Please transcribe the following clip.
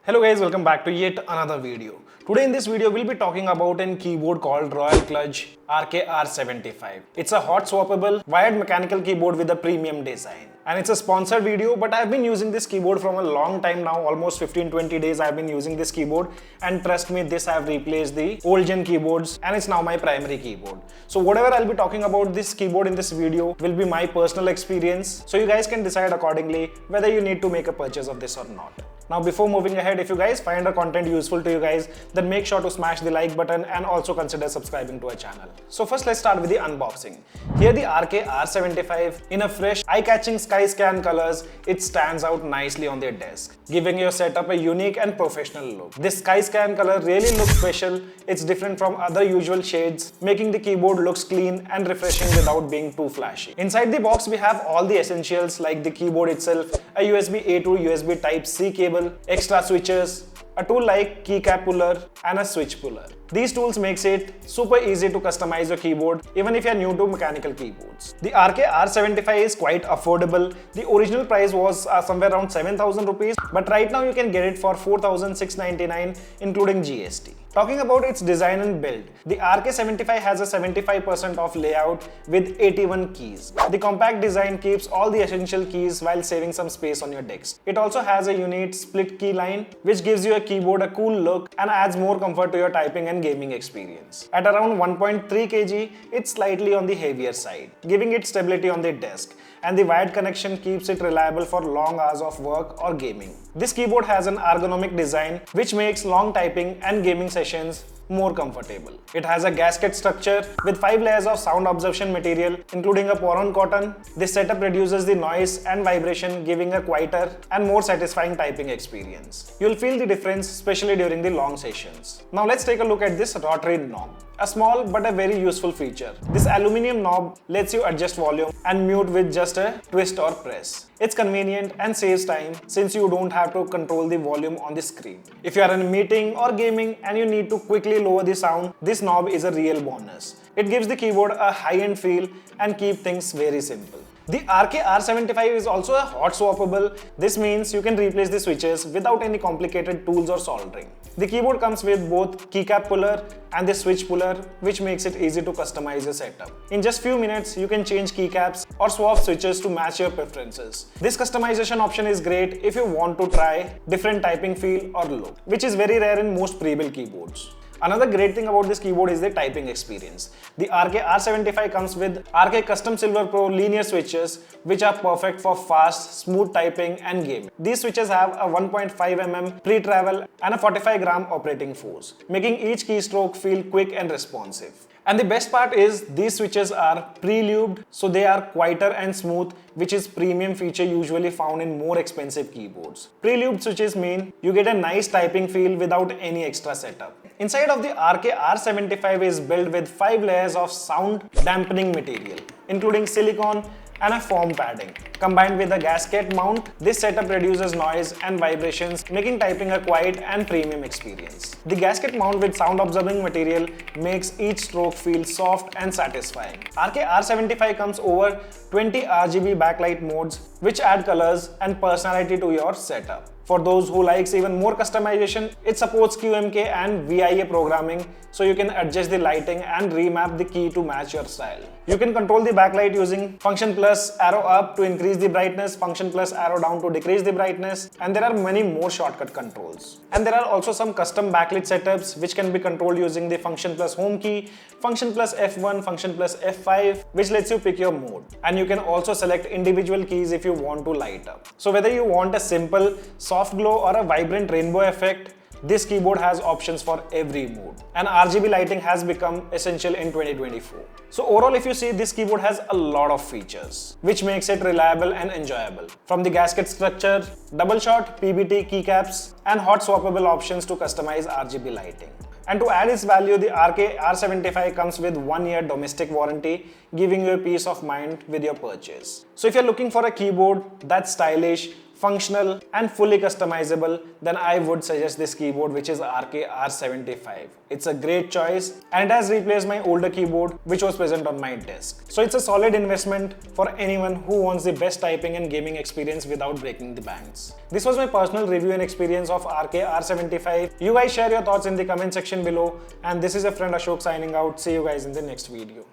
Hello guys, welcome back to yet another video. Today in this video, we'll be talking about a keyboard called Royal Clutch RK R75. It's a hot swappable wired mechanical keyboard with a premium design. And it's a sponsored video, but I've been using this keyboard from a long time now, almost 15-20 days I've been using this keyboard. And trust me, this I've replaced the old gen keyboards and it's now my primary keyboard. So whatever I'll be talking about this keyboard in this video will be my personal experience. So you guys can decide accordingly whether you need to make a purchase of this or not. Now before moving ahead, if you guys find the content useful to you guys, then make sure to smash the like button and also consider subscribing to our channel. So first let's start with the unboxing. Here the RK R75 in a fresh eye-catching sky scan colors, it stands out nicely on their desk, giving your setup a unique and professional look. This sky scan color really looks special. It's different from other usual shades, making the keyboard looks clean and refreshing without being too flashy. Inside the box we have all the essentials like the keyboard itself, a USB-A to USB Type-C cable, extra switches, a tool like keycap puller and a switch puller. These tools makes it super easy to customize your keyboard even if you are new to mechanical keyboards. The RK R75 is quite affordable. The original price was somewhere around 7,000 rupees, but right now you can get it for 4,699 including GST. Talking about its design and build, the RK75 has a 75% off layout with 81 keys. The compact design keeps all the essential keys while saving some space on your desk. It also has a unique split key line which gives your keyboard a cool look and adds more comfort to your typing and gaming experience. At around 1.3 kg, it's slightly on the heavier side, giving it stability on the desk, and the wired connection keeps it reliable for long hours of work or gaming. This keyboard has an ergonomic design which makes long typing and gaming sessions more comfortable. It has a gasket structure with 5 layers of sound absorption material including a poron cotton. This setup reduces the noise and vibration, giving a quieter and more satisfying typing experience. You'll feel the difference especially during the long sessions. Now let's take a look at this rotary knob. A small but a very useful feature. This aluminium knob lets you adjust volume and mute with just a twist or press. It's convenient and saves time since you don't have to control the volume on the screen. If you are in a meeting or gaming and you need to quickly lower the sound, this knob is a real bonus. It gives the keyboard a high-end feel and keep things very simple. The RK R75 is also a hot swappable. This means you can replace the switches without any complicated tools or soldering. The keyboard comes with both keycap puller and the switch puller, which makes it easy to customize your setup. In just few minutes, you can change keycaps or swap switches to match your preferences. This customization option is great if you want to try different typing feel or look, which is very rare in most pre-built keyboards. Another great thing about this keyboard is the typing experience. The RK R75 comes with RK Custom Silver Pro linear switches which are perfect for fast, smooth typing and gaming. These switches have a 1.5 mm pre-travel and a 45 gram operating force, making each keystroke feel quick and responsive. And the best part is these switches are pre-lubed, so they are quieter and smooth, which is premium feature usually found in more expensive keyboards. Pre-lubed switches mean you get a nice typing feel without any extra setup. Inside of the RK R75 is built with 5 layers of sound dampening material, including silicone and a foam padding. Combined with a gasket mount, this setup reduces noise and vibrations, making typing a quiet and premium experience. The gasket mount with sound absorbing material makes each stroke feel soft and satisfying. RK R75 comes over 20 RGB backlight modes which add colors and personality to your setup. For those who likes even more customization, it supports QMK and VIA programming, so you can adjust the lighting and remap the key to match your style. You can control the backlight using function plus arrow up to increase the brightness, function plus arrow down to decrease the brightness, and there are many more shortcut controls. And there are also some custom backlit setups which can be controlled using the function plus home key, function plus F1, function plus F5, which lets you pick your mode. And you can also select individual keys if you want to light up. So whether you want a simple, soft glow or a vibrant rainbow effect, this keyboard has options for every mood. And RGB lighting has become essential in 2024. So overall, if you see, this keyboard has a lot of features, which makes it reliable and enjoyable. From the gasket structure, double shot, PBT keycaps, and hot swappable options to customize RGB lighting. And to add its value, the RK R75 comes with 1-year domestic warranty, giving you a peace of mind with your purchase. So if you're looking for a keyboard that's stylish, functional and fully customizable, then I would suggest this keyboard, which is RK R75. It's a great choice and it has replaced my older keyboard which was present on my desk. So it's a solid investment for anyone who wants the best typing and gaming experience without breaking the banks. This was my personal review and experience of RK R75. You guys share your thoughts in the comment section below, and this is your friend Ashok signing out. See you guys in the next video.